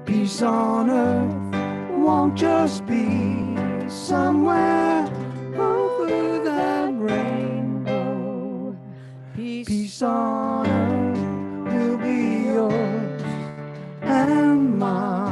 Peace on earth won't just be somewhere over that rainbow. Peace on earth will be yours and mine.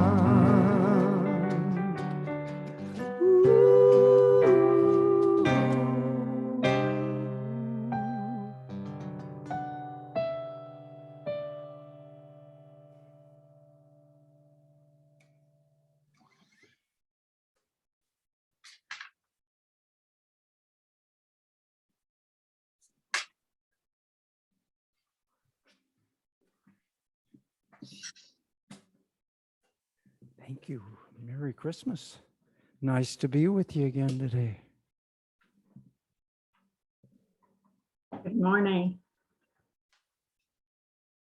Thank you. Merry Christmas. Nice to be with you again today. Good morning.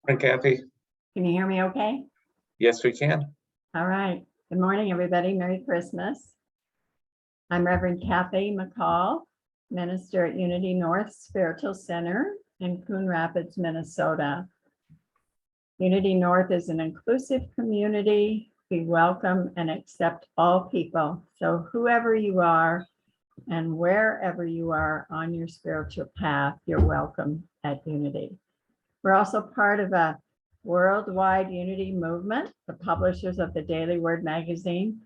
Morning, Kathy. Can you hear me okay? Yes, we can. All right. Good morning, everybody. Merry Christmas. I'm Reverend Kathy McCall, minister at Unity North Spiritual Center in Coon Rapids, Minnesota. Unity North is an inclusive community. We welcome and accept all people. So whoever you are and wherever you are on your spiritual path, you're welcome at Unity. We're also part of a worldwide Unity movement, the publishers of the Daily Word magazine.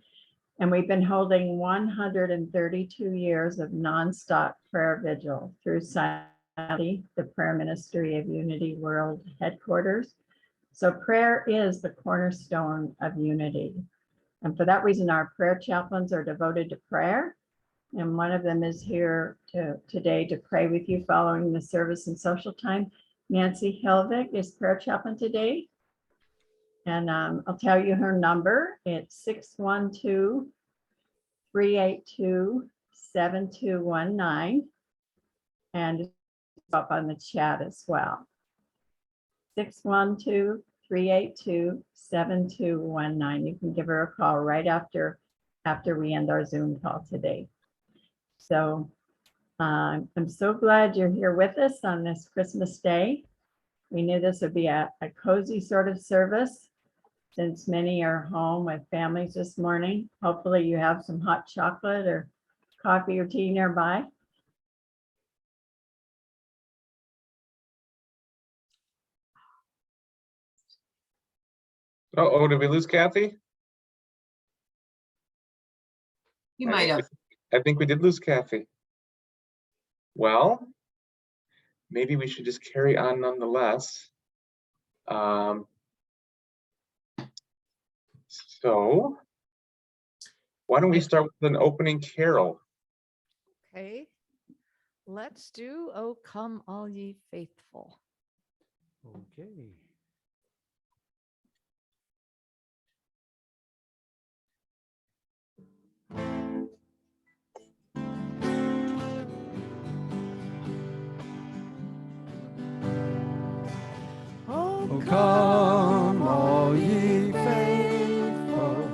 And we've been holding 132 years of nonstop prayer vigil through Silent, the prayer ministry of Unity World Headquarters. So prayer is the cornerstone of Unity. And for that reason, our prayer chaplains are devoted to prayer. And one of them is here today to pray with you following the service and social time. Nancy Helvig is prayer chaplain today. And I'll tell you her number. It's 612-382-7219. And it's up on the chat as well. 612-382-7219. You can give her a call right after we end our Zoom call today. So I'm so glad you're here with us on this Christmas Day. We knew this would be a cozy sort of service since many are home with families this morning. Hopefully you have some hot chocolate or coffee or tea nearby. Oh, did we lose Kathy? You might have. I think we did lose Kathy. Well, maybe we should just carry on nonetheless. So why don't we start with an opening carol? Okay. Let's do "O Come All Ye Faithful." Okay. Oh, come all ye faithful,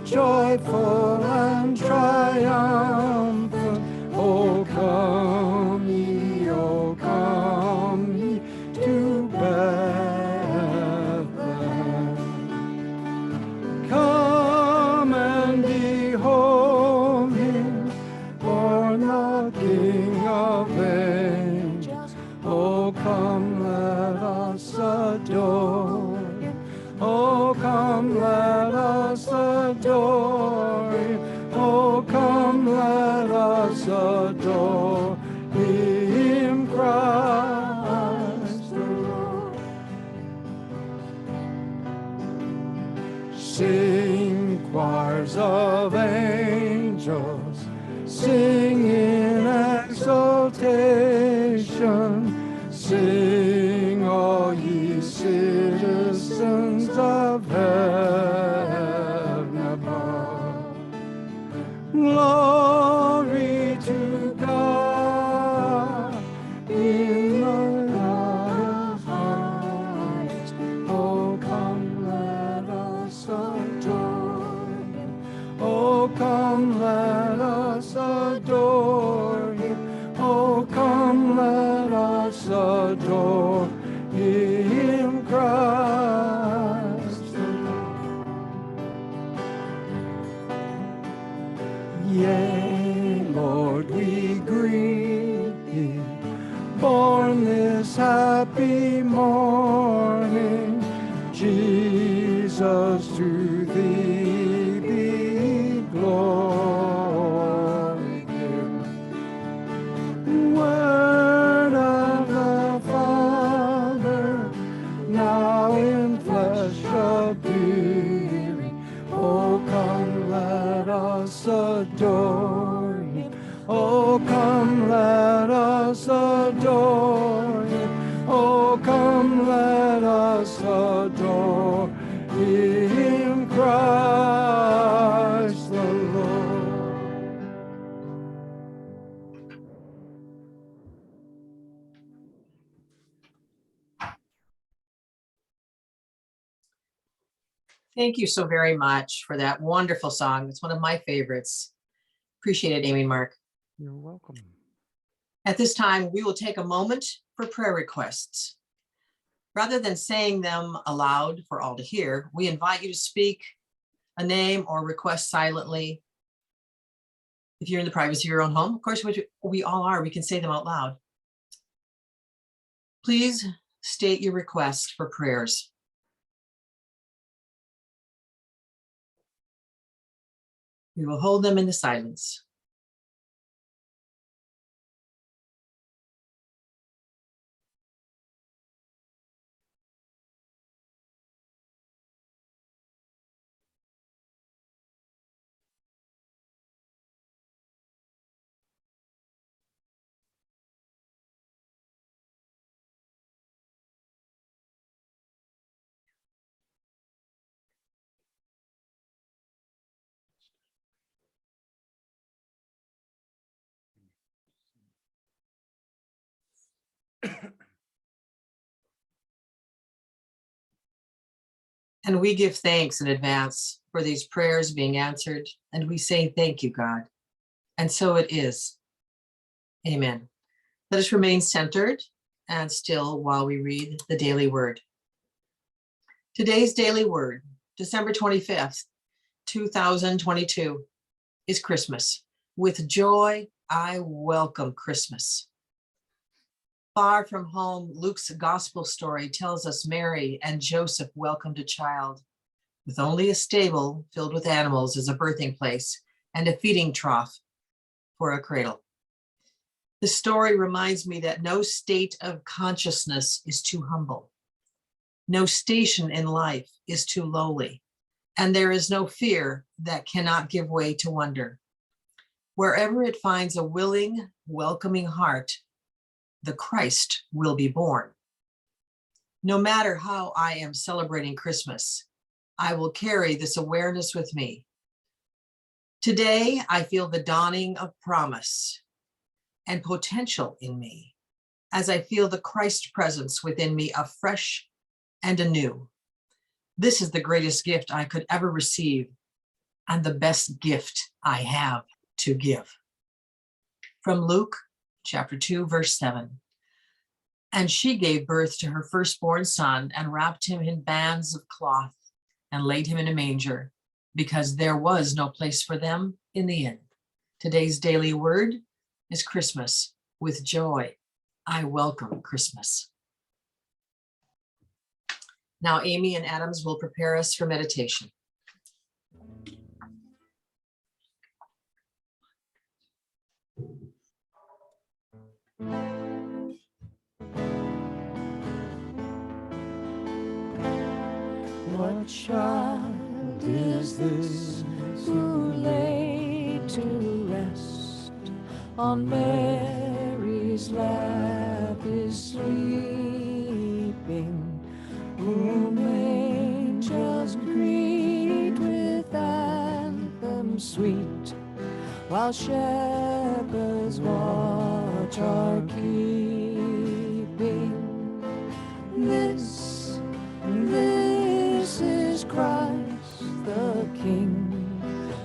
joyful and triumphant. Oh, come ye to Bethlehem. Come and behold him, born the King of angels. Oh, come, let us adore him. Oh, come, let us adore him. Oh, come, let us adore him, Christ the Lord. Sing, choirs of angels, sing in exaltation. Sing, all ye citizens of heaven above. Glory to God in the highest. Oh, come, let us adore him. Oh, come, let us adore him. Oh, come, let us Yea, Lord, we greet thee, born this happy morning. Jesus, to thee be glory given. Word of the Father, now in flesh appearing. Oh, come, let us adore him. Oh, come, let us adore him. Oh, come, let us adore him, Christ the Lord. Thank you so very much for that wonderful song. It's one of my favorites. Appreciate it, Amy and Mark. You're welcome. At this time, we will take a moment for prayer requests. Rather than saying them aloud for all to hear, we invite you to speak a name or request silently. If you're in the privacy of your own home, of course, which we all are, we can say them out loud. Please state your request for prayers. We will hold them in the silence. And we give thanks in advance for these prayers being answered. And we say, thank you, God. And so it is. Amen. Let us remain centered and still while we read the daily word. Today's daily word, December 25th, 2022, is Christmas. With joy, I welcome Christmas. Far from home, Luke's gospel story tells us Mary and Joseph welcomed a child with only a stable filled with animals as a birthing place and a feeding trough for a cradle. The story reminds me that no state of consciousness is too humble. No station in life is too lowly, and there is no fear that cannot give way to wonder. Wherever it finds a willing, welcoming heart, the Christ will be born. No matter how I am celebrating Christmas, I will carry this awareness with me. Today, I feel the dawning of promise and potential in me as I feel the Christ presence within me afresh and anew. This is the greatest gift I could ever receive and the best gift I have to give. From Luke chapter 2, verse 7. And she gave birth to her firstborn son and wrapped him in bands of cloth and laid him in a manger because there was no place for them in the inn. Today's daily word is Christmas. With joy, I welcome Christmas. Now, Amy and Adams will prepare us for meditation. What child is this who laid to rest on Mary's lap is sleeping, whom angels greet with anthems sweet, while shepherds watch are keeping? This is Christ the King,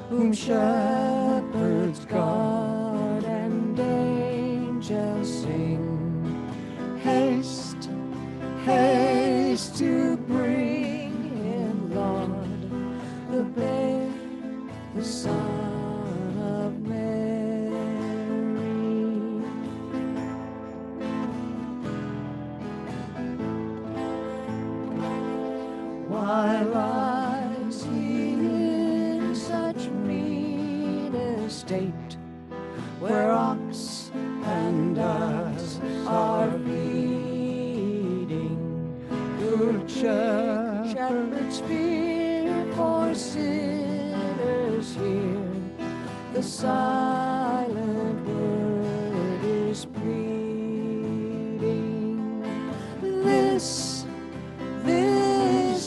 whom shepherds guard and angels sing. Haste, haste to bring him, Lord, the babe, the Son of estate where ox and ass are feeding. Good shepherds fear for sinners here. The silent word is pleading. This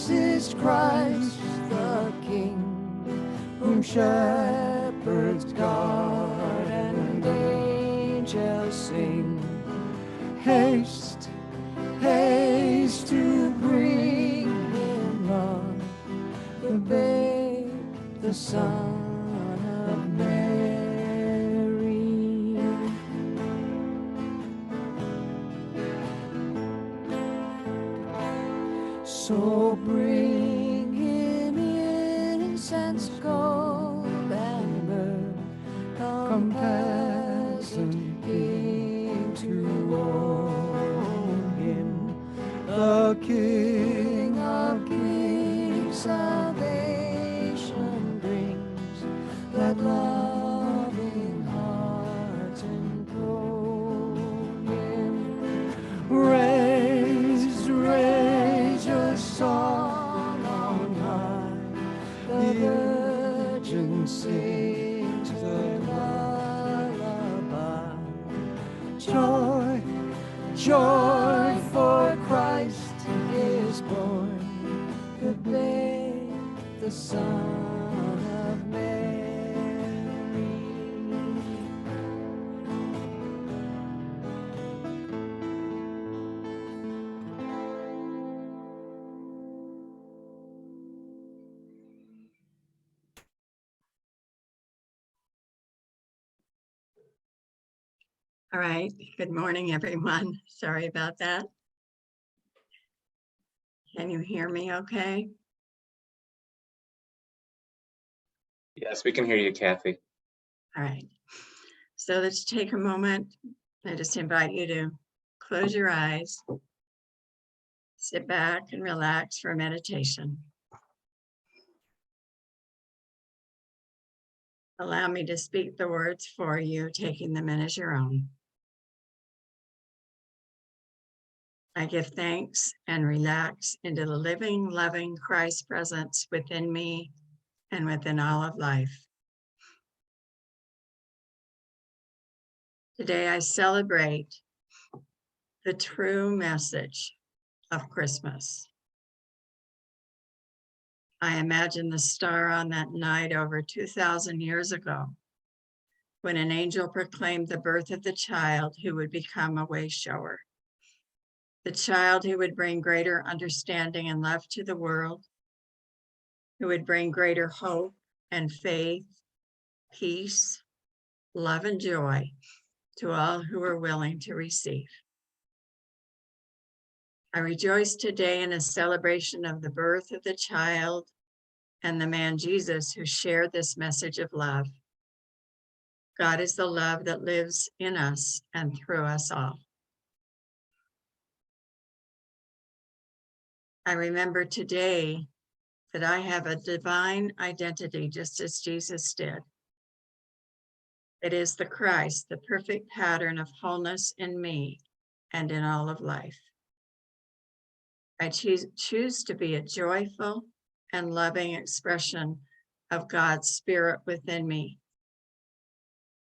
is Christ the King, whom shepherds guard and angels sing. Haste, haste to bring him on, the babe, the Son of Mary. So bring him incense, gold, and myrrh. Come, peasant king, to own him, the King of kings. Salvation brings, let loving hearts enthrone him. Raise, raise your song on high. The virgin sings the lullaby. Joy, joy, for Christ is born, the babe, the Son of Mary. All right, good morning, everyone. Sorry about that. Can you hear me okay? Yes, we can hear you, Kathy. All right, so let's take a moment. I just invite you to close your eyes, sit back and relax for meditation. Allow me to speak the words for you, taking them in as your own. I give thanks and relax into the living, loving Christ presence within me and within all of life. Today I celebrate the true message of Christmas. I imagine the star on that night over 2,000 years ago, when an angel proclaimed the birth of the child who would become a way shower. The child who would bring greater understanding and love to the world, who would bring greater hope and faith, peace, love, and joy to all who are willing to receive. I rejoice today in a celebration of the birth of the child and the man Jesus who shared this message of love. God is the love that lives in us and through us all. I remember today that I have a divine identity just as Jesus did. It is the Christ, the perfect pattern of wholeness in me and in all of life. I choose to be a joyful and loving expression of God's Spirit within me.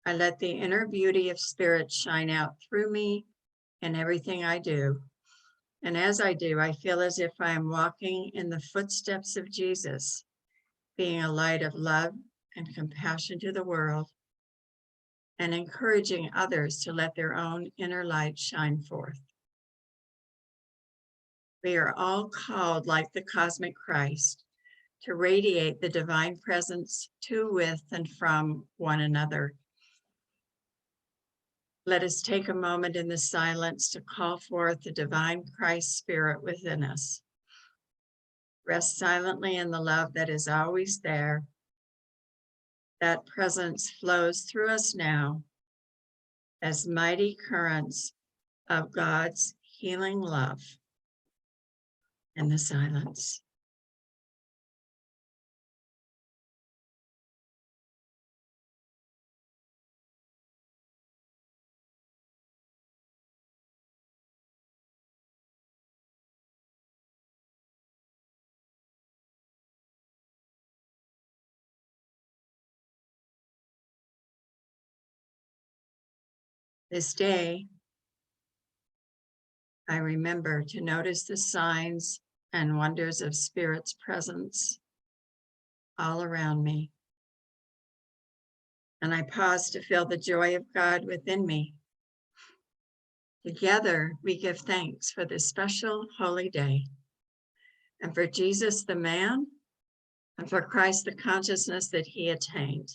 I let the inner beauty of Spirit shine out through me in everything I do. And as I do, I feel as if I am walking in the footsteps of Jesus, being a light of love and compassion to the world, and encouraging others to let their own inner light shine forth. We are all called, like the cosmic Christ, to radiate the divine presence to, with, and from one another. Let us take a moment in the silence to call forth the divine Christ Spirit within us. Rest silently in the love that is always there. That presence flows through us now as mighty currents of God's healing love in the silence. This day, I remember to notice the signs and wonders of Spirit's presence all around me. And I pause to feel the joy of God within me. Together, we give thanks for this special holy day, and for Jesus the man, and for Christ the consciousness that he attained.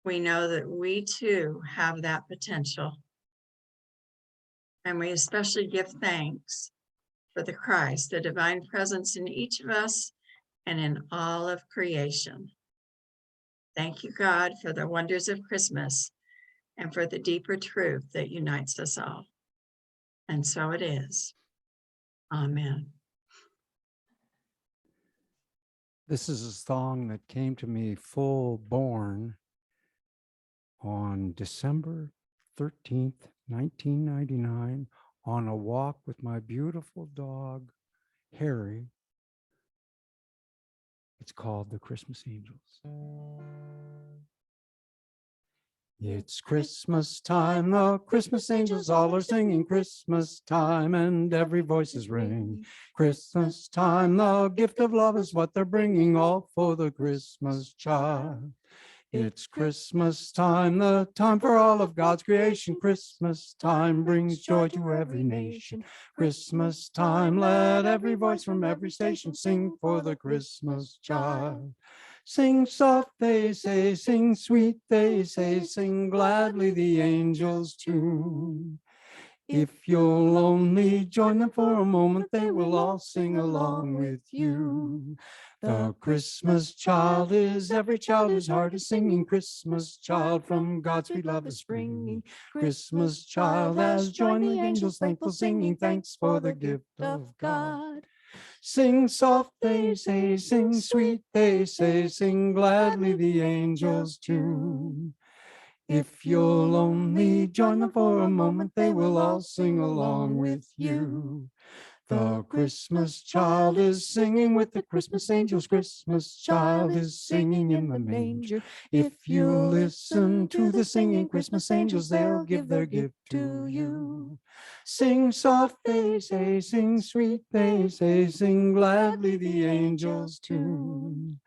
We know that we too have that potential. And we especially give thanks for the Christ, the divine presence in each of us and in all of creation. Thank you, God, for the wonders of Christmas and for the deeper truth that unites us all. And so it is. Amen. This is a song that came to me full born on December 13th, 1999, on a walk with my beautiful dog, Harry. It's called The Christmas Angels. It's Christmas time, the Christmas angels all are singing Christmas time, and every voice is ringing. Christmas time, the gift of love is what they're bringing, all for the Christmas child. It's Christmas time, the time for all of God's creation. Christmas time brings joy to every nation. Christmas time, let every voice from every station sing for the Christmas child. Sing soft, they say, sing sweet, they say, sing gladly the angels' tune. If you'll only join them for a moment, they will all sing along with you. The Christmas child is every child whose heart is singing. Christmas child from God's sweet love is springing. Christmas child has joined the angels thankful singing. Thanks for the gift of God. Sing soft, they say, sing sweet, they say, sing gladly the angels' tune. If you'll only join them for a moment, they will all sing along with you. The Christmas child is singing with the Christmas angels. Christmas child is singing in the manger. If you listen to the singing Christmas angels, they'll give their gift to you. Sing soft, they say, sing sweet, they say, sing gladly the angels' tune.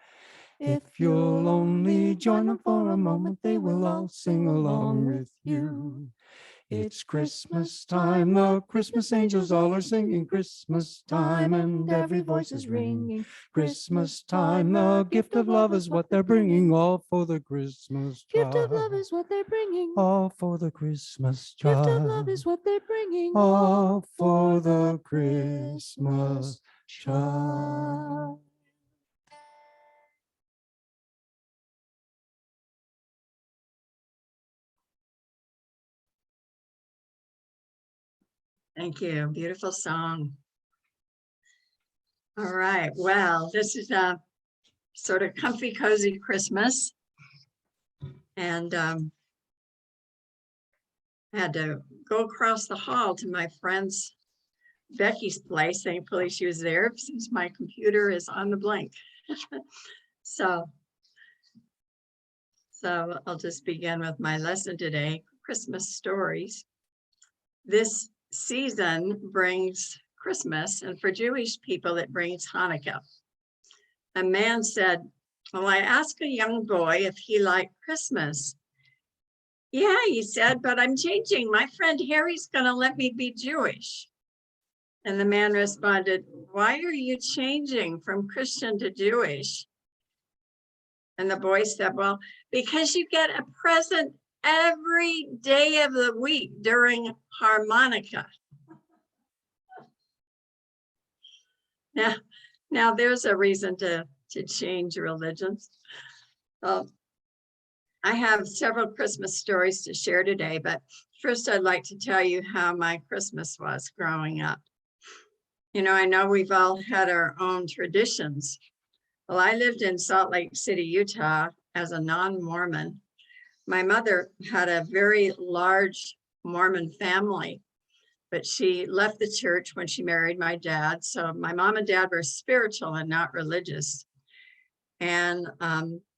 If you'll only join them for a moment, they will all sing along with you. It's Christmas time, the Christmas angels all are singing Christmas time, and every voice is ringing. Christmas time, the gift of love is what they're bringing, all for the Christmas child. Gift of love is what they're bringing. All for the Christmas child. Gift of love is what they're bringing. All for the Christmas child. Thank you. Beautiful song. All right. Well, this is a sort of comfy, cozy Christmas. And I had to go across the hall to my friend's Becky's place. Thankfully, she was there since my computer is on the blink. So I'll just begin with my lesson today, Christmas stories. This season brings Christmas, and for Jewish people, it brings Hanukkah. A man said, well, I asked a young boy if he liked Christmas. Yeah, he said, but I'm changing. My friend Harry's going to let me be Jewish. And the man responded, why are you changing from Christian to Jewish? And the boy said, well, because you get a present every day of the week during Harmonica. Now there's a reason to change religions. I have several Christmas stories to share today, but first I'd like to tell you how my Christmas was growing up. You know, I know we've all had our own traditions. Well, I lived in Salt Lake City, Utah as a non-Mormon. My mother had a very large Mormon family, but she left the church when she married my dad. So my mom and dad were spiritual and not religious. And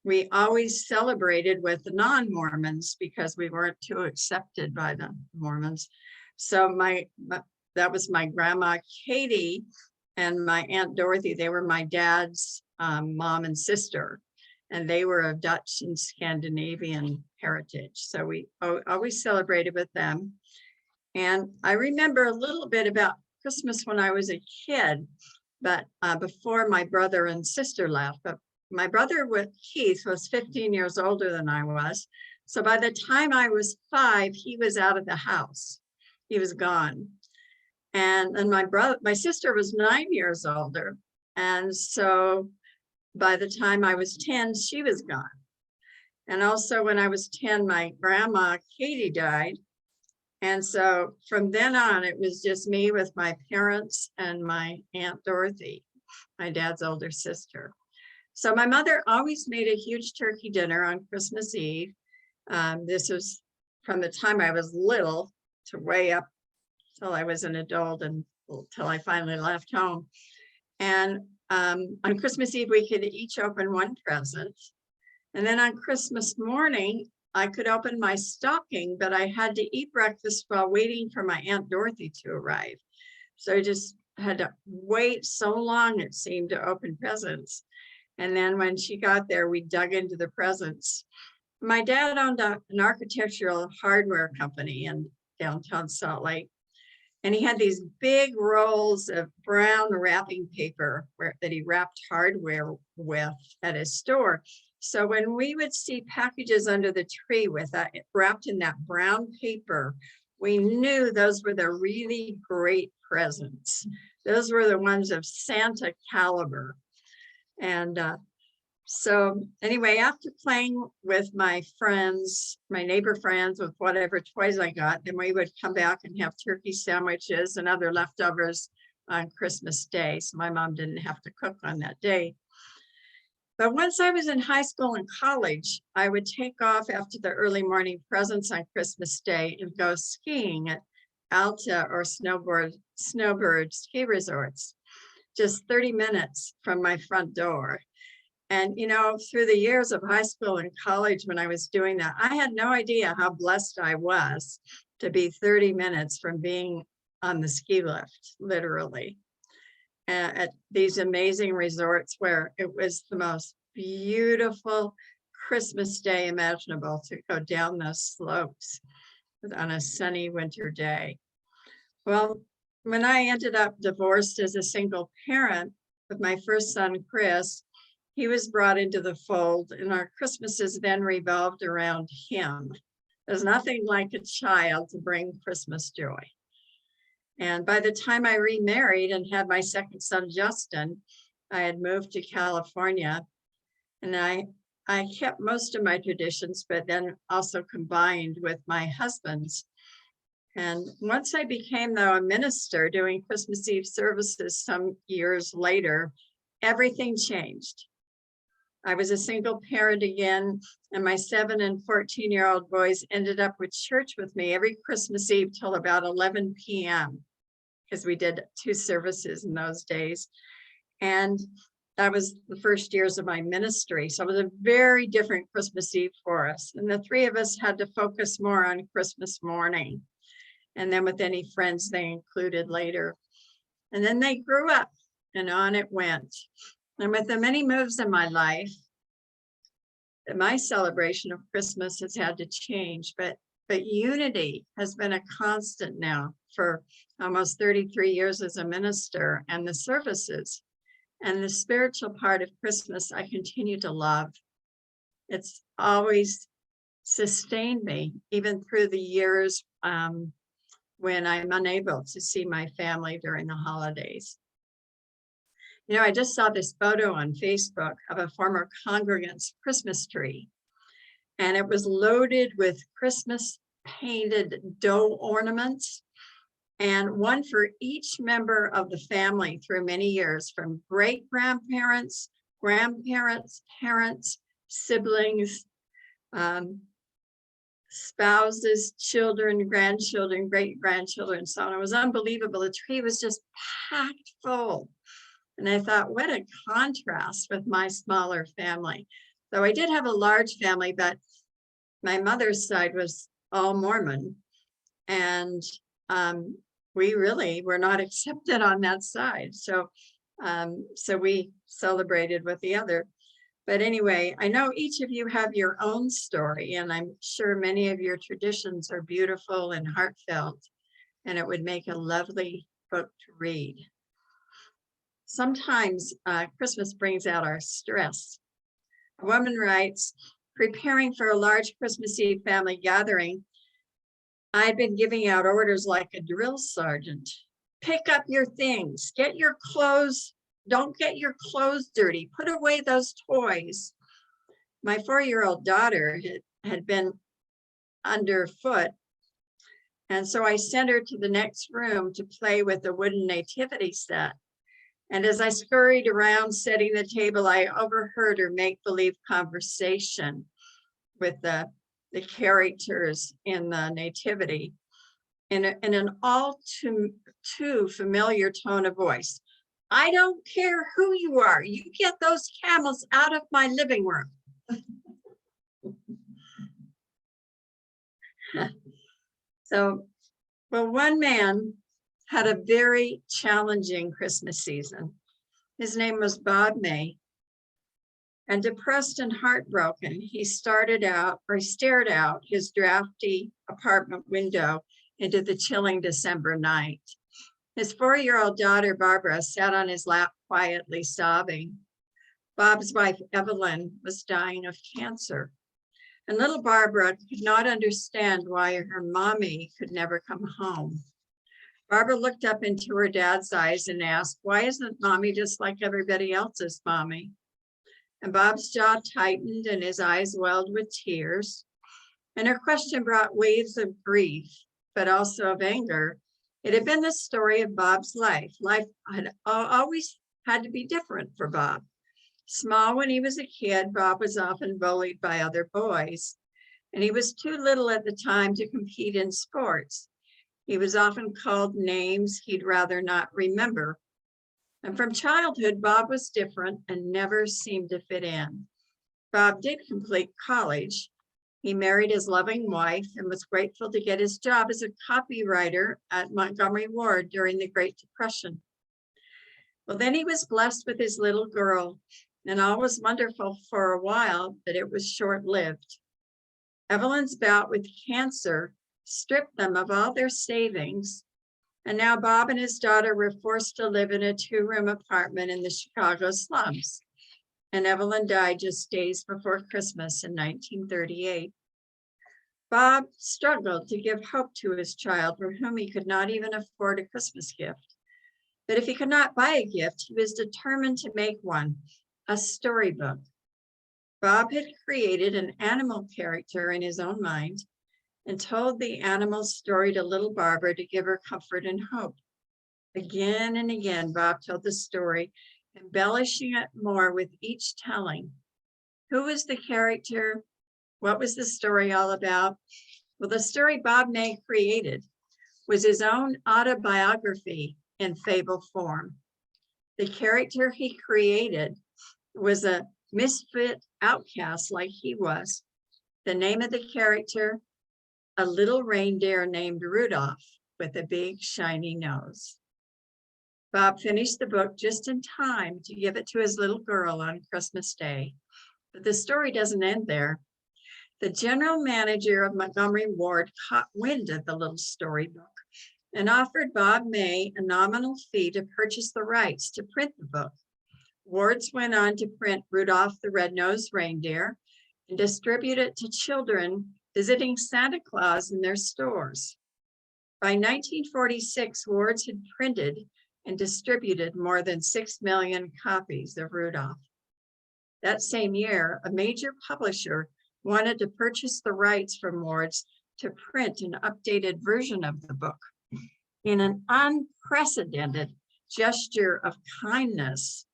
we always celebrated with the non-Mormons because we weren't too accepted by the Mormons. So that was my grandma Katie and my Aunt Dorothy. They were my dad's mom and sister, and they were of Dutch and Scandinavian heritage. So we always celebrated with them. And I remember a little bit about Christmas when I was a kid, but before my brother and sister left. But my brother with Keith was 15 years older than I was. So by the time I was 5, he was out of the house. He was gone. And my sister was 9 years older. And so by the time I was 10, she was gone. And also when I was 10, my grandma Katie died. And so from then on, it was just me with my parents and my Aunt Dorothy, my dad's older sister. So my mother always made a huge turkey dinner on Christmas Eve. This was from the time I was little to way up till I was an adult and till I finally left home. And on Christmas Eve, we could each open one present. And then on Christmas morning, I could open my stocking, but I had to eat breakfast while waiting for my Aunt Dorothy to arrive. So I just had to wait so long, it seemed, to open presents. And then when she got there, we dug into the presents. My dad owned an architectural hardware company in downtown Salt Lake. And he had these big rolls of brown wrapping paper that he wrapped hardware with at his store. So when we would see packages under the tree with that wrapped in that brown paper, we knew those were the really great presents. Those were the ones of Santa caliber. And so anyway, after playing with my friends, my neighbor friends, with whatever toys I got, then we would come back and have turkey sandwiches and other leftovers on Christmas Day. So my mom didn't have to cook on that day. But once I was in high school and college, I would take off after the early morning presents on Christmas Day and go skiing at Alta or Snowbird ski resorts, just 30 minutes from my front door. And, you know, through the years of high school and college, when I was doing that, I had no idea how blessed I was to be 30 minutes from being on the ski lift, literally, at these amazing resorts where it was the most beautiful Christmas day imaginable to go down those slopes on a sunny winter day. Well, when I ended up divorced as a single parent with my first son, Chris, he was brought into the fold, and our Christmases then revolved around him. There's nothing like a child to bring Christmas joy. And by the time I remarried and had my second son, Justin, I had moved to California, and I kept most of my traditions, but then also combined with my husband's. And once I became, though, a minister doing Christmas Eve services some years later, everything changed. I was a single parent again, and my 7 and 14-year-old boys ended up with church with me every Christmas Eve till about 11 p.m. because we did 2 services in those days. And that was the first years of my ministry. So it was a very different Christmas Eve for us. And the 3 of us had to focus more on Christmas morning, and then with any friends they included later. And then they grew up, and on it went. And with the many moves in my life, my celebration of Christmas has had to change, but unity has been a constant now for almost 33 years as a minister, and the services and the spiritual part of Christmas I continue to love. It's always sustained me, even through the years when I'm unable to see my family during the holidays. You know, I just saw this photo on Facebook of a former congregant's Christmas tree, and it was loaded with Christmas painted dough ornaments, and one for each member of the family through many years, from great-grandparents, grandparents, parents, siblings, spouses, children, grandchildren, great-grandchildren, so on. It was unbelievable. The tree was just packed full. And I thought, what a contrast with my smaller family. So I did have a large family, but my mother's side was all Mormon. And we really were not accepted on that side. So we celebrated with the other. But anyway, I know each of you have your own story, and I'm sure many of your traditions are beautiful and heartfelt, and it would make a lovely book to read. Sometimes Christmas brings out our stress. A woman writes, preparing for a large Christmas Eve family gathering, I'd been giving out orders like a drill sergeant. Pick up your things, get your clothes, don't get your clothes dirty, put away those toys. My 4-year-old daughter had been underfoot, and so I sent her to the next room to play with the wooden nativity set. And as I scurried around setting the table, I overheard her make-believe conversation with the characters in the nativity in an all too familiar tone of voice. I don't care who you are. You get those camels out of my living room. So, well, one man had a very challenging Christmas season. His name was Bob May. And depressed and heartbroken, he stared out his drafty apartment window into the chilling December night. His 4-year-old daughter, Barbara, sat on his lap quietly sobbing. Bob's wife, Evelyn, was dying of cancer. And little Barbara could not understand why her mommy could never come home. Barbara looked up into her dad's eyes and asked, why isn't mommy just like everybody else's mommy? And Bob's jaw tightened and his eyes welled with tears. And her question brought waves of grief, but also of anger. It had been the story of Bob's life. Life had always had to be different for Bob. Small when he was a kid, Bob was often bullied by other boys, and he was too little at the time to compete in sports. He was often called names he'd rather not remember. And from childhood, Bob was different and never seemed to fit in. Bob did complete college. He married his loving wife and was grateful to get his job as a copywriter at Montgomery Ward during the Great Depression. Well, then he was blessed with his little girl, and all was wonderful for a while, but it was short-lived. Evelyn's bout with cancer stripped them of all their savings, and now Bob and his daughter were forced to live in a 2-room apartment in the Chicago slums. And Evelyn died just days before Christmas in 1938. Bob struggled to give hope to his child for whom he could not even afford a Christmas gift. But if he could not buy a gift, he was determined to make one, a storybook. Bob had created an animal character in his own mind and told the animal's story to little Barbara to give her comfort and hope. Again and again, Bob told the story, embellishing it more with each telling. Who was the character? What was the story all about? Well, the story Bob May created was his own autobiography in fable form. The character he created was a misfit outcast like he was. The name of the character, a little reindeer named Rudolph with a big shiny nose. Bob finished the book just in time to give it to his little girl on Christmas Day. But the story doesn't end there. The general manager of Montgomery Ward caught wind of the little storybook and offered Bob May a nominal fee to purchase the rights to print the book. Wards went on to print Rudolph the Red-Nosed Reindeer and distribute it to children visiting Santa Claus in their stores. By 1946, Wards had printed and distributed more than 6 million copies of Rudolph. That same year, a major publisher wanted to purchase the rights from Wards to print an updated version of the book. In an unprecedented gesture of kindness,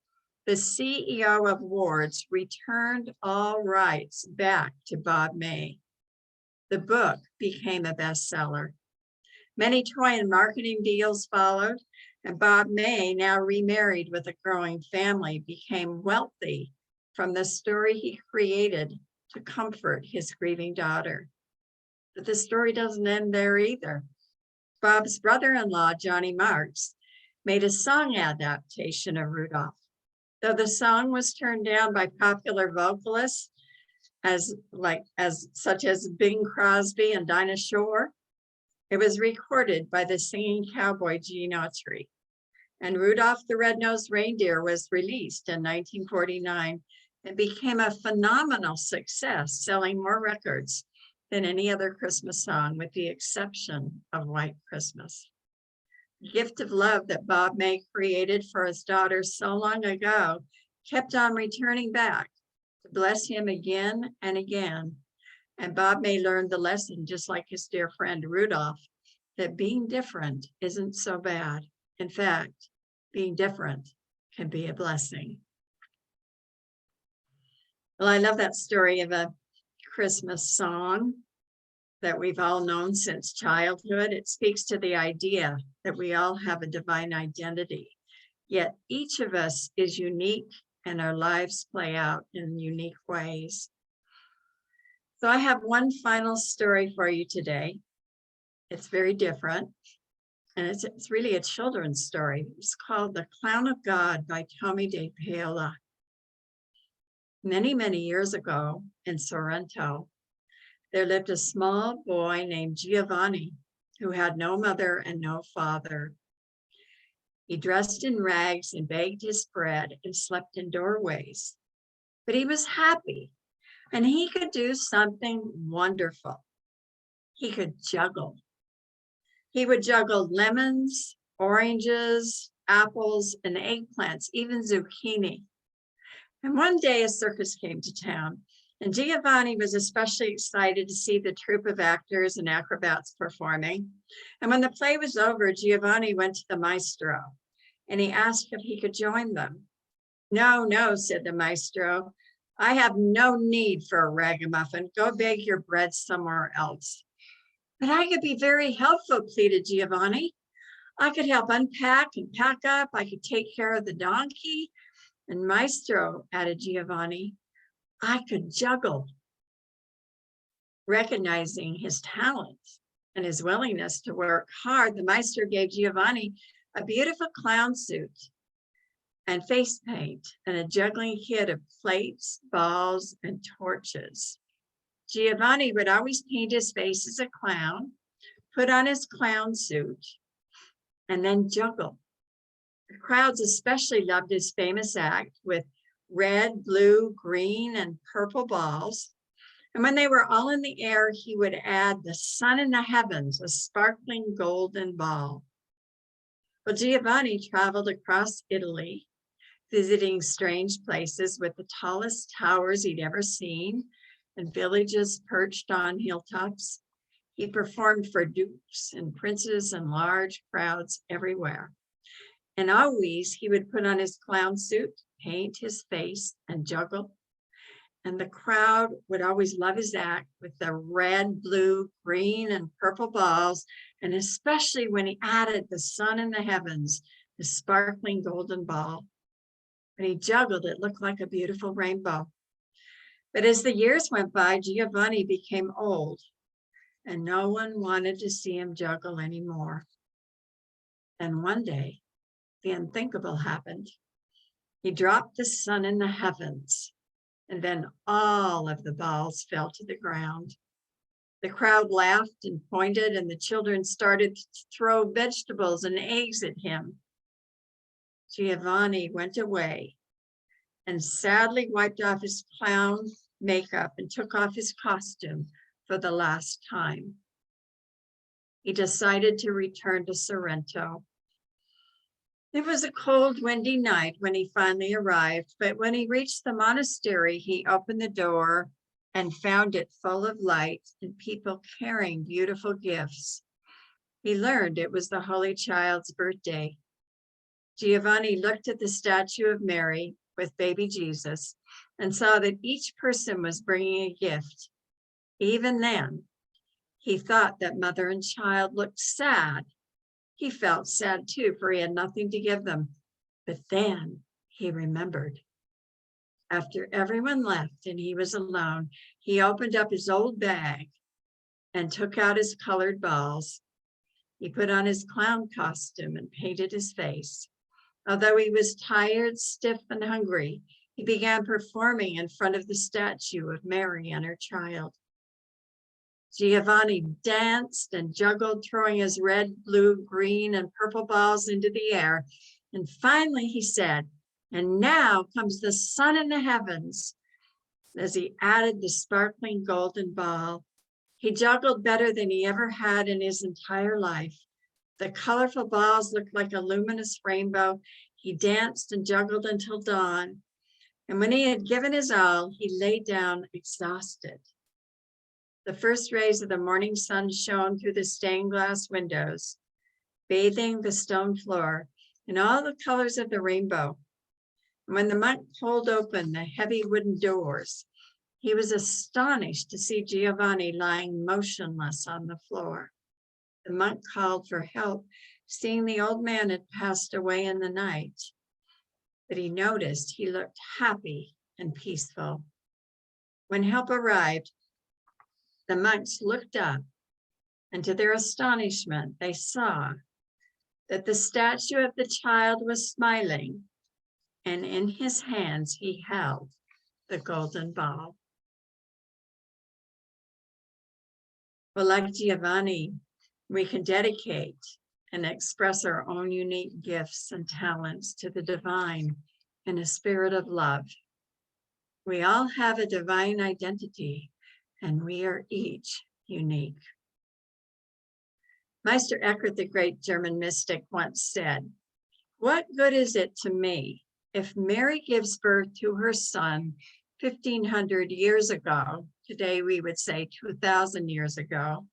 the CEO of Wards returned all rights back to Bob May. The book became a bestseller. Many toy and marketing deals followed, and Bob May, now remarried with a growing family, became wealthy from the story he created to comfort his grieving daughter. But the story doesn't end there either. Bob's brother-in-law, Johnny Marks, made a song adaptation of Rudolph. Though the song was turned down by popular vocalists such as Bing Crosby and Dinah Shore, it was recorded by the singing cowboy Gene Autry. And Rudolph the Red-Nosed Reindeer was released in 1949 and became a phenomenal success, selling more records than any other Christmas song, with the exception of White Christmas. The gift of love that Bob May created for his daughter so long ago kept on returning back to bless him again and again. And Bob May learned the lesson, just like his dear friend Rudolph, that being different isn't so bad. In fact, being different can be a blessing. Well, I love that story of a Christmas song that we've all known since childhood. It speaks to the idea that we all have a divine identity, yet each of us is unique and our lives play out in unique ways. So I have one final story for you today. It's very different, and it's really a children's story. It's called The Clown of God by Tommy de Paola. Many, many years ago in Sorrento, there lived a small boy named Giovanni who had no mother and no father. He dressed in rags and begged his bread and slept in doorways. But he was happy, and he could do something wonderful. He could juggle. He would juggle lemons, oranges, apples, and eggplants, even zucchini. And one day a circus came to town, and Giovanni was especially excited to see the troupe of actors and acrobats performing. And when the play was over, Giovanni went to the maestro and he asked if he could join them. No, no, said the maestro. I have no need for a ragamuffin. Go beg your bread somewhere else. But I could be very helpful, pleaded Giovanni. I could help unpack and pack up. I could take care of the donkey. And maestro, added Giovanni, I could juggle. Recognizing his talent and his willingness to work hard, the maestro gave Giovanni a beautiful clown suit and face paint and a juggling kit of plates, balls, and torches. Giovanni would always paint his face as a clown, put on his clown suit, and then juggle. The crowds especially loved his famous act with red, blue, green, and purple balls. And when they were all in the air, he would add the sun in the heavens, a sparkling golden ball. Well, Giovanni traveled across Italy, visiting strange places with the tallest towers he'd ever seen and villages perched on hilltops. He performed for dukes and princes and large crowds everywhere. And always he would put on his clown suit, paint his face, and juggle. And the crowd would always love his act with the red, blue, green, and purple balls, and especially when he added the sun in the heavens, the sparkling golden ball. When he juggled, it looked like a beautiful rainbow. But as the years went by, Giovanni became old, and no one wanted to see him juggle anymore. And one day, the unthinkable happened. He dropped the sun in the heavens, and then all of the balls fell to the ground. The crowd laughed and pointed, and the children started to throw vegetables and eggs at him. Giovanni went away and sadly wiped off his clown makeup and took off his costume for the last time. He decided to return to Sorrento. It was a cold, windy night when he finally arrived, but when he reached the monastery, he opened the door and found it full of light and people carrying beautiful gifts. He learned it was the Holy Child's birthday. Giovanni looked at the statue of Mary with baby Jesus and saw that each person was bringing a gift. Even then, he thought that mother and child looked sad. He felt sad too, for he had nothing to give them. But then he remembered. After everyone left and he was alone, he opened up his old bag and took out his colored balls. He put on his clown costume and painted his face. Although he was tired, stiff, and hungry, he began performing in front of the statue of Mary and her child. Giovanni danced and juggled, throwing his red, blue, green, and purple balls into the air. And finally he said, "And now comes the sun in the heavens." As he added the sparkling golden ball, he juggled better than he ever had in his entire life. The colorful balls looked like a luminous rainbow. He danced and juggled until dawn. And when he had given his all, he lay down exhausted. The first rays of the morning sun shone through the stained glass windows, bathing the stone floor in all the colors of the rainbow. And when the monk pulled open the heavy wooden doors, he was astonished to see Giovanni lying motionless on the floor. The monk called for help, seeing the old man had passed away in the night. But he noticed he looked happy and peaceful. When help arrived, the monks looked up, and to their astonishment, they saw that the statue of the child was smiling, and in his hands he held the golden ball. Well, like Giovanni, we can dedicate and express our own unique gifts and talents to the divine in a spirit of love. We all have a divine identity, and we are each unique. Meister Eckhart, the great German mystic, once said, "What good is it to me if Mary gives birth to her son 1,500 years ago, today we would say 2,000 years ago,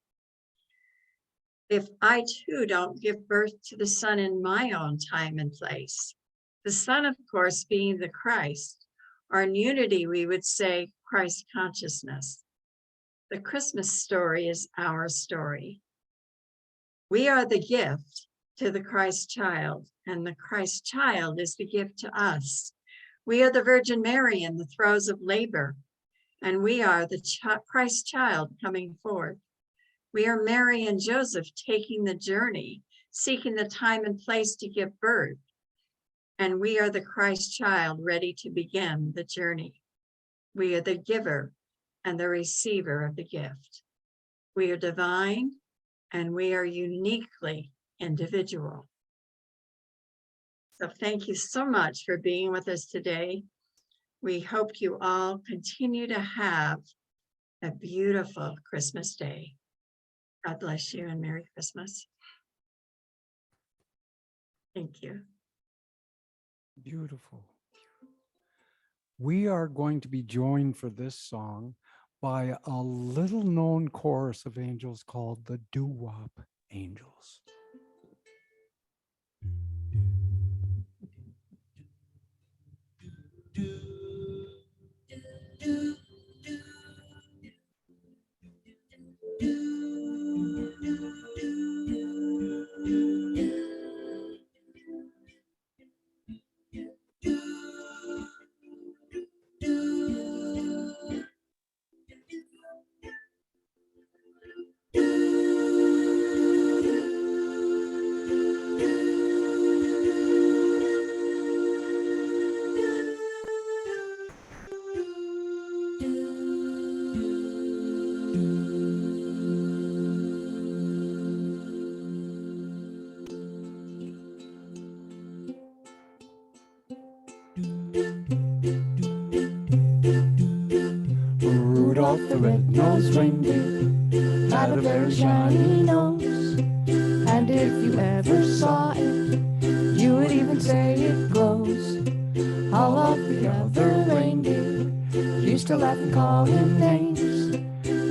if I too don't give birth to the Son in my own time and place?" The Son, of course, being the Christ, or in unity, we would say Christ consciousness. The Christmas story is our story. We are the gift to the Christ child, and the Christ child is the gift to us. We are the Virgin Mary in the throes of labor, and we are the Christ child coming forth. We are Mary and Joseph taking the journey, seeking the time and place to give birth, and we are the Christ child ready to begin the journey. We are the giver and the receiver of the gift. We are divine, and we are uniquely individual. So thank you so much for being with us today. We hope you all continue to have a beautiful Christmas day. God bless you and Merry Christmas. Thank you. Beautiful. We are going to be joined for this song by a little known chorus of angels called the Doo-Wop Angels. Rudolph the red-nosed reindeer had a very shiny nose, and if you ever saw it, you would even say it glows. All of the other reindeer used to laugh and call him names.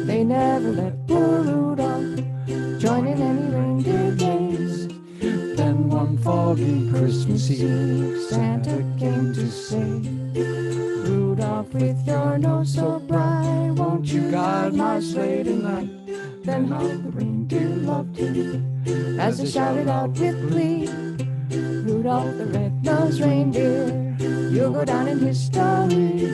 They never let poor Rudolph join in any reindeer games. Then one foggy Christmas Eve, Santa came to say, "Rudolph, with your nose so bright, won't you guide my sleigh tonight?" Then all the reindeer loved him as they shouted out with glee, "Rudolph the red-nosed reindeer, You'll go down in history.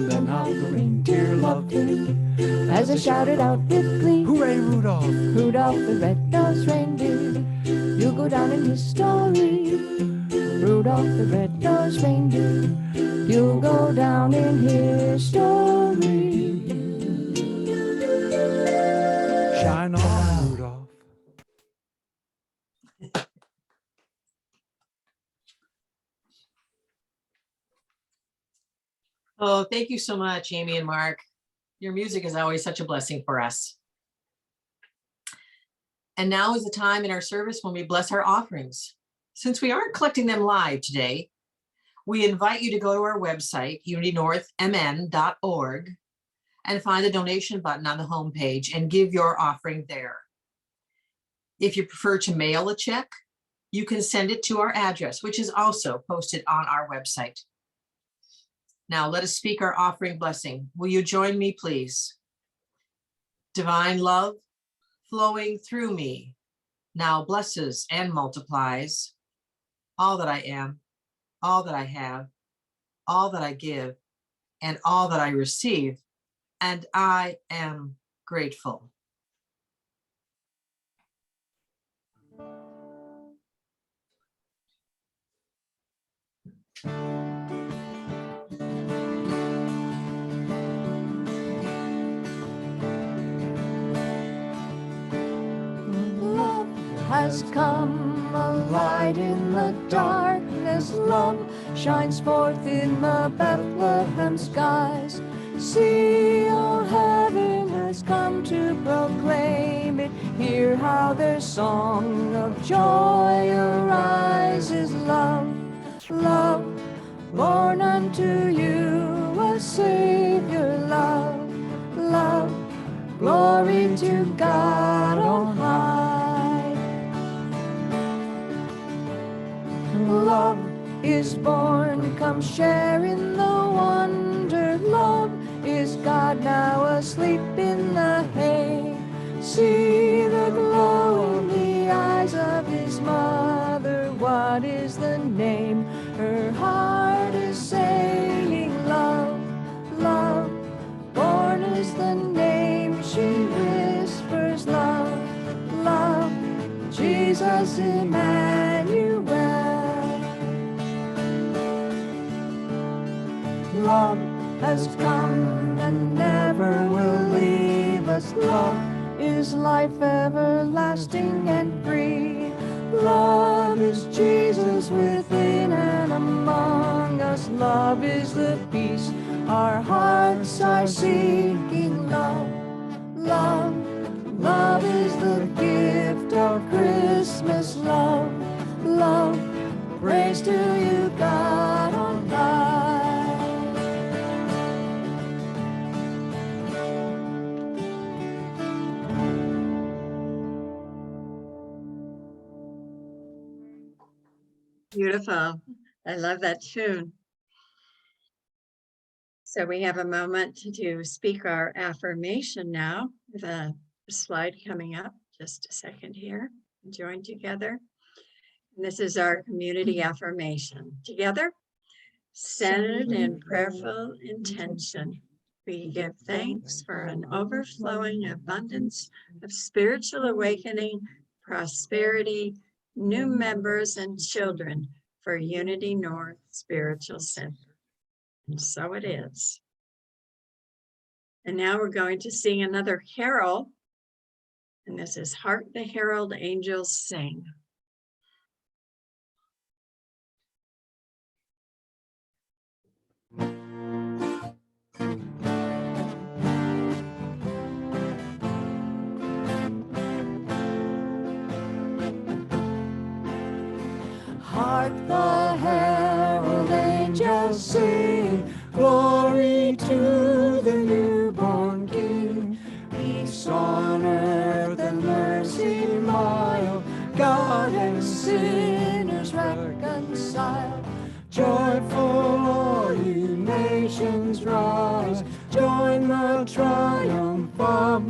Then how the reindeer loved him As I shouted out with glee, Hooray, Rudolph! Rudolph the red-nosed reindeer, you'll go down in history. Rudolph the red-nosed reindeer, you'll go down in history. Shine on, Rudolph. Oh, thank you so much, Amy and Mark. Your music is always such a blessing for us. And now is the time in our service when we bless our offerings. Since we aren't collecting them live today, we invite you to go to our website, unitynorthmn.org, and find the donation button on the homepage and give your offering there. If you prefer to mail a check, you can send it to our address, which is also posted on our website. Now let us speak our offering blessing. Will you join me, please? Divine love flowing through me now blesses and multiplies all that I am, all that I have, all that I give, and all that I receive, and I am grateful. Love has come, a light in the darkness. Love shines forth in the Bethlehem skies. See, all heaven has come to proclaim it. Hear how their song of joy arises. Love, love, born unto you a Savior. Love, love, glory to God on high. Love is born, come share in the wonder. Love is God now asleep in the hay. See the glow in the eyes of his mother. What is the name? Her heart is saying love, love. Born is the name, she whispers love, love. Jesus Emmanuel. Love has come and never will leave us. Love is life everlasting and free. Love is Jesus within and among us. Love is the peace our hearts are seeking. Love, love, love is the gift of Christmas. Love, love, praise to you, God on high. Beautiful. I love that tune. So we have a moment to speak our affirmation now with a slide coming up. Just a second here. Join together. And this is our community affirmation. Together, centered in prayerful intention, we give thanks for an overflowing abundance of spiritual awakening, prosperity, new members and children for Unity North Spiritual Center. And so it is. And now we're going to sing another carol. And this is Hark the Herald Angels Sing. Hark the herald angels sing, glory to the newborn King. Peace on earth and mercy mild, God and sinners reconciled. Joyful all you nations rise, join the tribe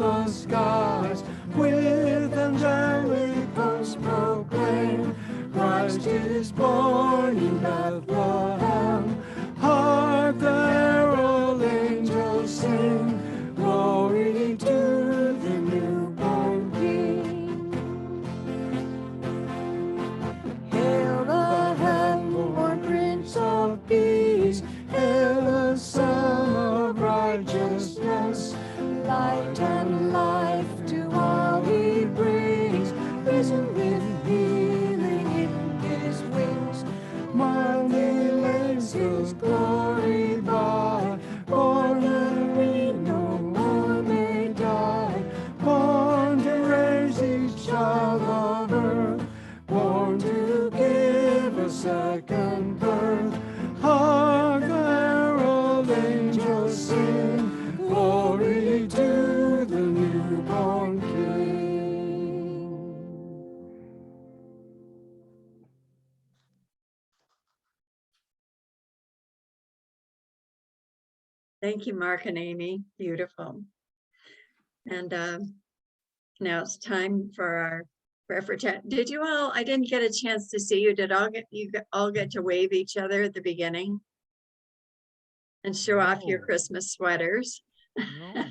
of the skies, with angelic hosts proclaim, Christ is born in Bethlehem. Hark the herald angels sing, glory to the newborn King. Hail the heaven-born Prince of Peace, hail the Son of Righteousness. Light and life to all he brings, risen with healing in his wings. Mighty lends his glory by, born that we no more may die, born to raise each child of earth, born to give a second birth. Hark the herald angels sing, glory to the newborn King. Thank you, Mark and Amy. Beautiful. And now it's time for our prayer for chat. Did you all, I didn't get a chance to see you. Did you all get to wave each other at the beginning? And show off your No. Christmas sweaters? No.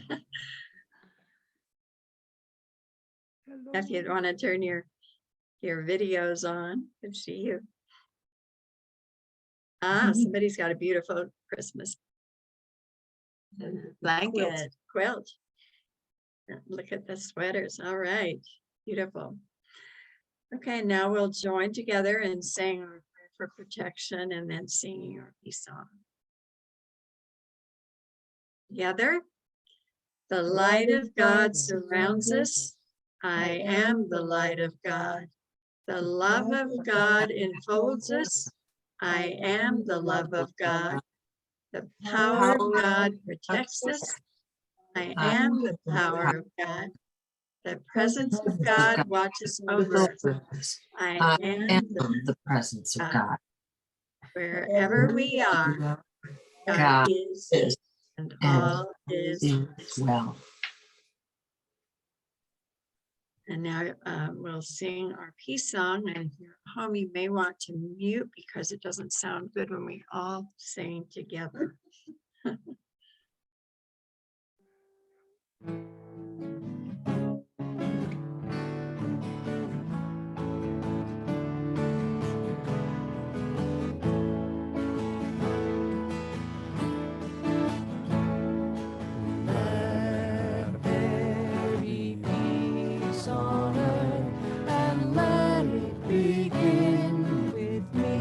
If you want to turn your videos on, I can see you. Ah, somebody's got a beautiful Christmas blanket, quilt. Look at the sweaters. All right, beautiful. Okay, now we'll join together and sing our prayer for protection and then singing our peace song. Together. The light of God surrounds us. I am the light of God. The love of God enfolds us. I am the love of God. The power of God protects us. I am the power of God. The presence of God watches over us. I am the presence of God. God. Wherever we are, God is, and all is well. And now we'll sing our peace song. And if you're at home, you may want to mute because it doesn't sound good when we all sing together. Let there be peace on earth, and let it begin with me.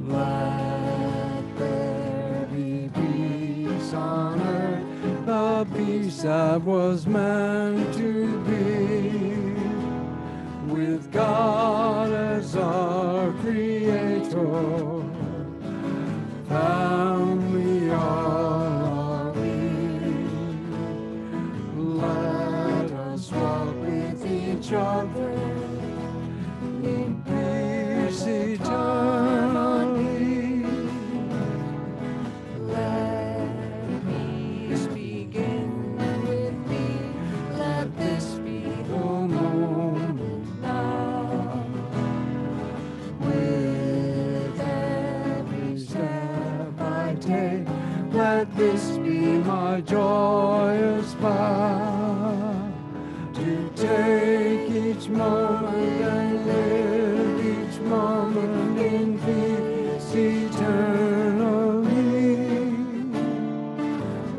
Let there be peace on earth, The peace that was meant to be, with God as our creator. Family all are we. Let us walk with each other in peace eternally. let peace begin with me. Let this be the moment now. With every step I take, Let this be my joyous vow, to take each moment and live each moment in peace eternally.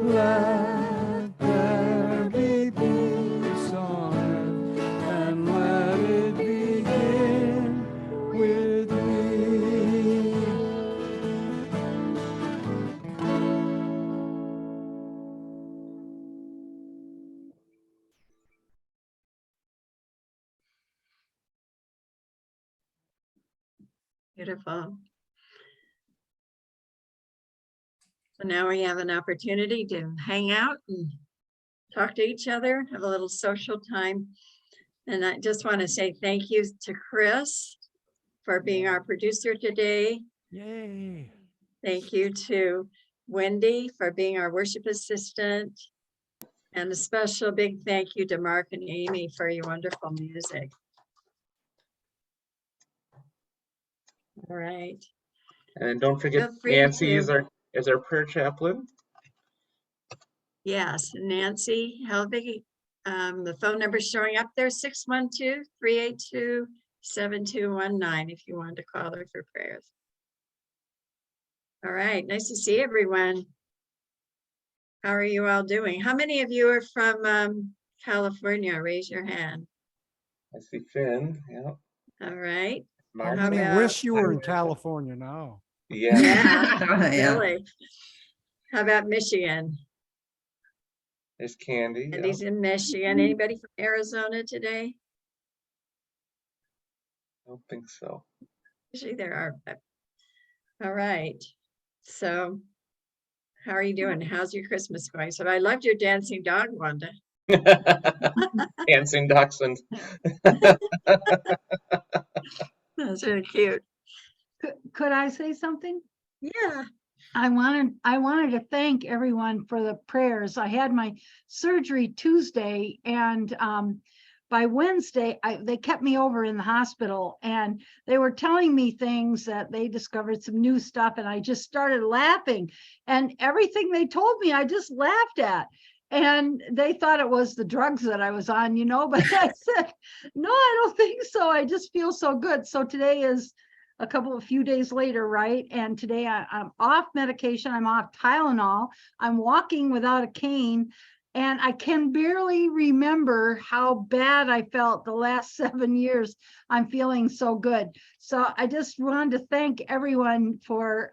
Let there be peace on earth, and let it begin with me. Beautiful. So now we have an opportunity to hang out and talk to each other, have a little social time. And I just want to say thank you to Chris for being our producer today. Yay. Thank you to Wendy for being our worship assistant. And a special big thank you to Mark and Amy for your wonderful music. All right. And don't forget Feel free Nancy is to- our prayer chaplain. Yes, Nancy Helvig. The phone number showing up there, 612-382-7219, if you wanted to call her for prayers. All right, nice to see everyone. How are you all doing? How many of you are from California? Raise your hand. I see Finn. Yeah. All right. How Mark. many about- wish you were in California now? Yeah. Yeah, Yeah. really. How about Michigan? There's Candy. And Yeah. he's in Michigan. Anybody from Arizona today? I don't think so. Usually there are. But... All right. So how are you doing? How's your Christmas going? So I loved your dancing dog, Wanda. Dancing Dachshund. That's really cute. Could I say something? Yeah. I wanted to thank everyone for the prayers. I had my surgery Tuesday, and by Wednesday, they kept me over in the hospital, and they were telling me things that they discovered some new stuff, and I just started laughing, and everything they told me, I just laughed at. And they thought it was the drugs that I was on, but I said, no, I don't think so. I just feel so good. So today is a few days later, right? And today I'm off medication. I'm off Tylenol. I'm walking without a cane. And I can barely remember how bad I felt the last 7 years. I'm feeling so good. So I just wanted to thank everyone for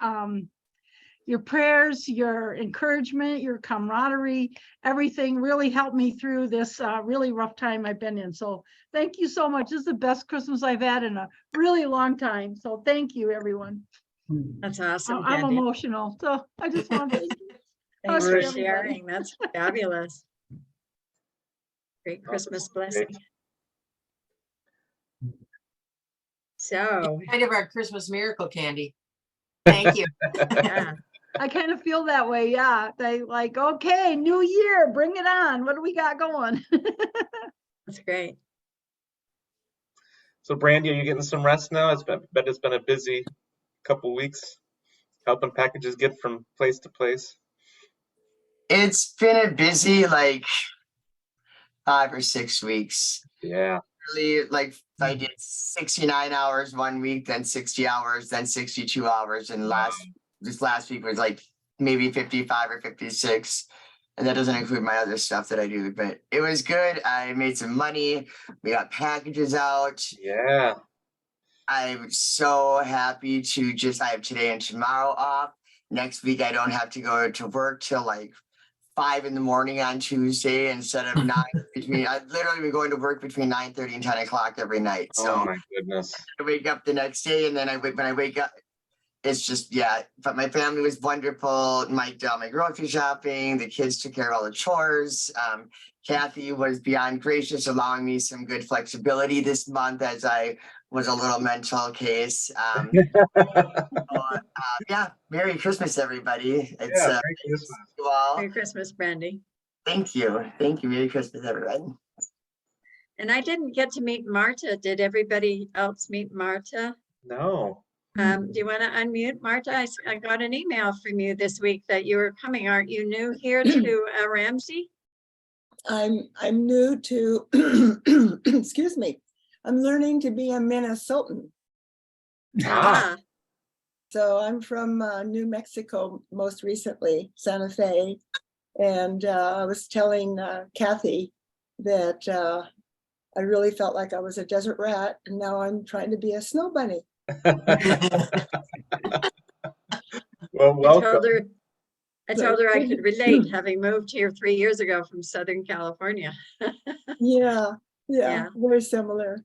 your prayers, your encouragement, your camaraderie. Everything really helped me through this really rough time I've been in. So thank you so much. This is the best Christmas I've had in a really long time. So thank you, everyone. That's awesome. I'm Candy. emotional. So I just want to thank you. Thanks Okay, for everybody. sharing. That's fabulous. Great Oh, Christmas great. blessing. So, Kind of our Christmas miracle, Candy. Thank you. yeah, I kind of feel that way. Yeah. They like, okay, new year, bring it on. What do we got going? that's great. So Brandy, are you getting some rest now? Bet it's been a busy couple weeks helping packages get from place to place. It's been a busy 5 or 6 weeks. Yeah. Really, I did 69 hours 1 week, then 60 hours, then 62 hours, and this last week was maybe 55 or 56. And that doesn't include my other stuff that I do, but it was good. I made some money. We got packages out. Yeah. I'm so happy to I have today and tomorrow off. Next week, I don't have to go to work till 5 in the morning on Tuesday instead of 9 I literally been going to work between 9:30 and 10 o'clock every night. Oh So my goodness. I wake up the next day, and then when I wake up, it's just, yeah, but my family was wonderful. Mike did all my grocery shopping. The kids took care of all the chores. Kathy was beyond gracious, allowing me some good flexibility this month as I was a little mental case. Yeah, Merry Christmas, everybody. It's Yeah, Merry Christmas. you all. Merry Christmas, Brandy. Thank you. Merry Christmas, everyone. And I didn't get to meet Marta. Did everybody else meet Marta? No. Do you want to unmute, Marta? I got an email from you this week that you were coming. Aren't you new here to Ramsey? I'm new to, excuse me, I'm learning to be a Minnesotan. Ah. So I'm from New Mexico, most recently, Santa Fe. And I was telling Kathy that I really felt like I was a desert rat, and now I'm trying to be a snow bunny. Well, welcome. I told her I could relate, having moved here 3 years ago from Southern California. Yeah, Yeah. very similar.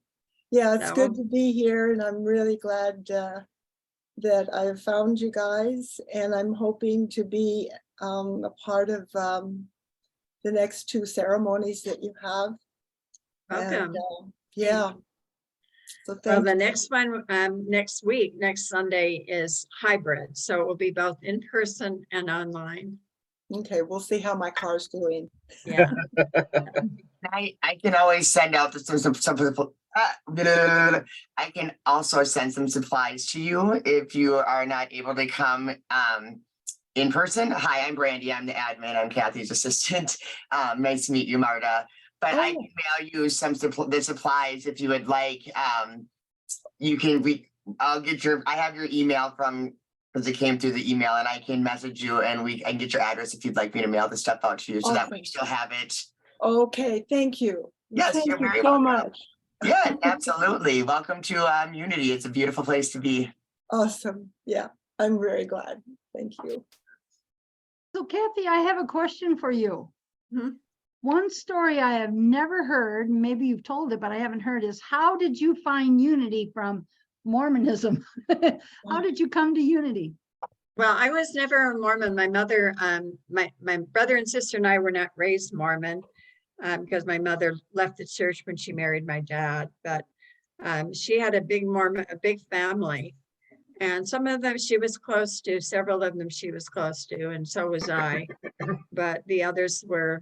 Yeah, it's So- good to be here, and I'm really glad that I've found you guys, and I'm hoping to be a part of the next 2 ceremonies that you have. Welcome. And, yeah. So Well, thank the you. next one, next week, next Sunday is hybrid. So it will be both in person and online. Okay, we'll see how my car's doing. Yeah. I can always send out I can also send some supplies to you if you are not able to come in person. Hi, I'm Brandy. I'm the admin. I'm Kathy's assistant. Nice to meet you, Marta. But I Oh. can mail you some the supplies if you would like. You can I'll get I have your email from because it came through the email, and I can message you and I can get your address if you'd like me to mail the stuff out to you, so that way you still have it. Okay, thank you. Yes, Thank you're you very so welcome. much. Yeah, absolutely. Welcome to Unity. It's a beautiful place to be. Awesome. Yeah, I'm very glad. Thank you. So Kathy, I have a question for you. Mhm. One story I have never heard, maybe you've told it, but I haven't heard, is how did you find unity from Mormonism? How did you come to unity? Well, I was never a Mormon. My mother, my brother and sister and I were not raised Mormon because my mother left the church when she married my dad. But she had a big family, and some of them she was close to. Several of them she was close to, and so was I. But the others were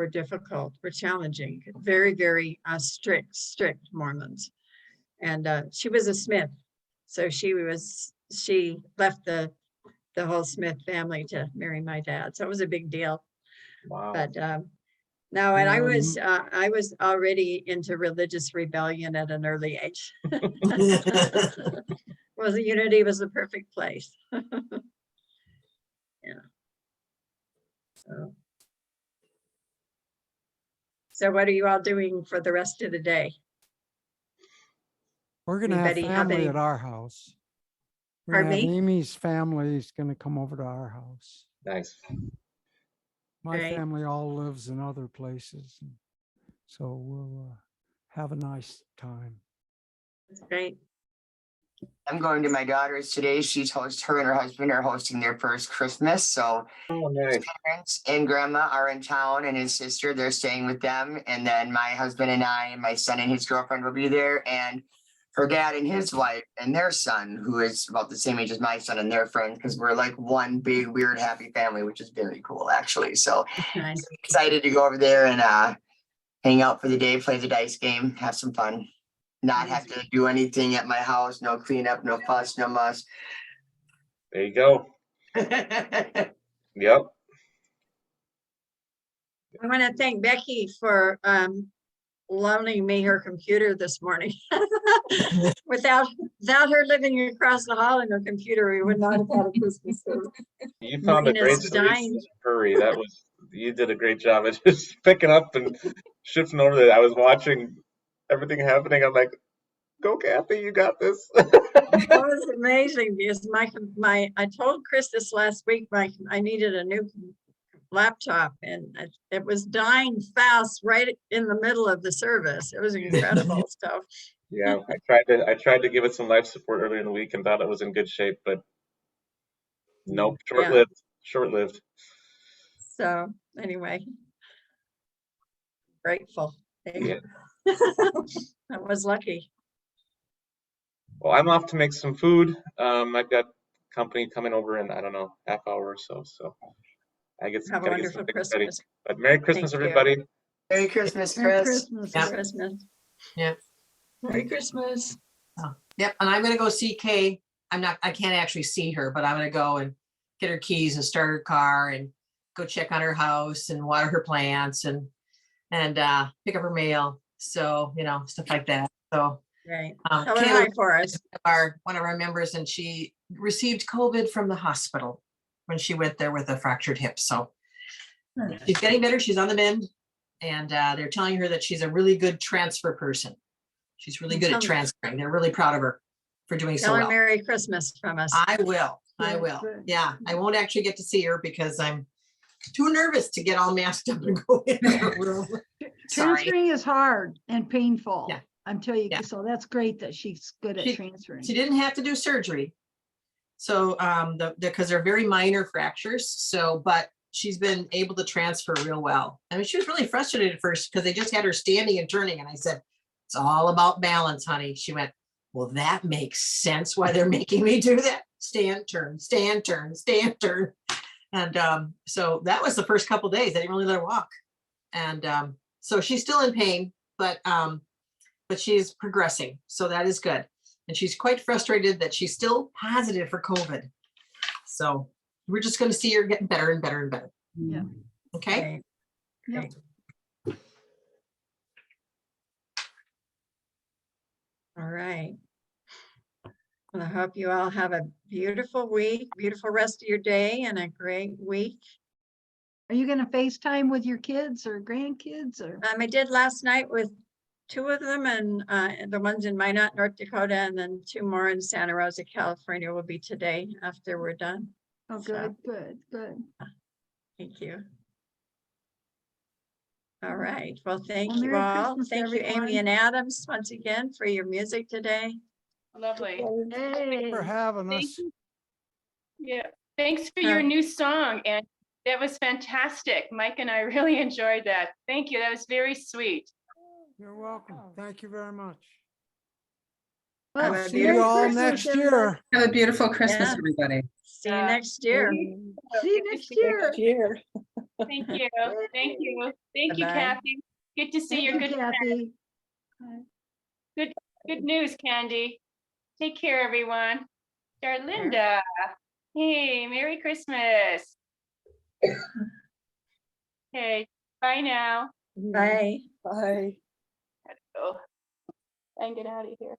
difficult, were challenging, very, very strict Mormons. And she was a Smith, so she left the whole Smith family to marry my dad. So it was a big deal. Wow. But no, and I was already into religious rebellion at an early age. Well, the unity was the perfect place. Yeah. So what are you all doing for the rest of the day? We're gonna have Anybody have family any- at our house. We're gonna Pardon have me? Amy's family is gonna come over to our house. Nice. My Right. family all lives in other places, and so we'll have a nice time. That's great. I'm going to my daughter's today. Her and her husband are hosting their first Christmas. So Oh, nice. parents and grandma are in town, and his sister, they're staying with them. And then my husband and I and my son and his girlfriend will be there. And her dad and his wife and their son, who is about the same age as my son, and their friends, because we're like one big, weird, happy family, which is very cool, actually. So Nice. excited to go over there and hang out for the day, play the dice game, have some fun. Not have to do anything at my house, no cleanup, no fuss, no muss. There you go. Yep. I want to thank Becky for loaning me her computer this morning. Without her living across the hall in her computer, we would not have had a Christmas service. You found a great Marina's dying. hurry. You did a great job of just picking up and shifting over there. I was watching everything happening. I'm like, go Kathy, you got this. It was amazing because I told Chris this last week, I needed a new laptop, and it was dying fast right in the middle of the service. It was incredible stuff. Yeah, I tried to give it some life support earlier in the week and thought it was in good shape, but nope, short-lived. So anyway, grateful. Yeah. I was lucky. Well, I'm off to make some food. I've got company coming over in, I don't know, half hour or so. So I get Have a gotta get some wonderful things ready. Christmas. But Merry Christmas, Thank you. everybody. Merry Christmas, Merry Chris. Christmas. Yeah. Christmas. Yeah. Merry Christmas. Yep, and I'm gonna go see Kay. I can't actually see her, but I'm gonna go and get her keys and start her car and go check on her house and water her plants and pick up her mail. So, stuff like that. So Right. Tell her Kayla, hi for us. one of our members, and she received COVID from the hospital when she went there with a fractured hip. So she's getting better. She's on the mend, and they're telling her that she's a really good transfer person. She's really good at transferring. They're really proud of her for doing so Tell her well. Merry Christmas from us. I will. I Yes, will. good. Yeah, I won't actually get to see her because I'm too nervous to get all masked up and go in her room. Sorry. Transferring is hard and painful. Yeah. Until you, Yeah. so that's great that she's good at She- transferring. She didn't have to do surgery. So because they're very minor fractures. So, but she's been able to transfer real well. I mean, she was really frustrated at first because they just had her standing and turning. And I said, it's all about balance, honey. She went, well, that makes sense why they're making me do that. Stand, turn, stand, turn, stand, turn. And so that was the first couple days. I didn't really let her walk. And so she's still in pain, but she's progressing. So that is good. And she's quite frustrated that she's still positive for COVID. So we're just going to see her getting better and better and better. Yeah. Okay. Yep. All right. Well, I hope you all have a beautiful week, beautiful rest of your day, and a great week. Are you gonna FaceTime with your kids or grandkids or? I did last night with 2 of them, and the ones in Minot, North Dakota, and then 2 more in Santa Rosa, California will be today after we're done. Oh, So, good. thank you. All right. Well, thank Well, you Merry all. Christmas, Thank you, Amy everyone. and Adams, once again for your music today. Lovely. Hey. For having Thank us. you. Yeah, thanks for your new song, and that was fantastic. Mike and I really enjoyed that. Thank you. That was very sweet. You're welcome. Thank you very much. Well, Have a See you Merry all Christmas, next everybody. year. Have a beautiful Christmas, Yeah. everybody. See you next year. See you next year. Next year. Thank you. Thank you. Thank you, Bye-bye. Kathy. Good to see Thank your you, good Kathy. good news, Candy. Take care, everyone. Darlinda. Hey, Merry Christmas. Okay, bye now. Bye. Bye. Gotta go. I can get out of here.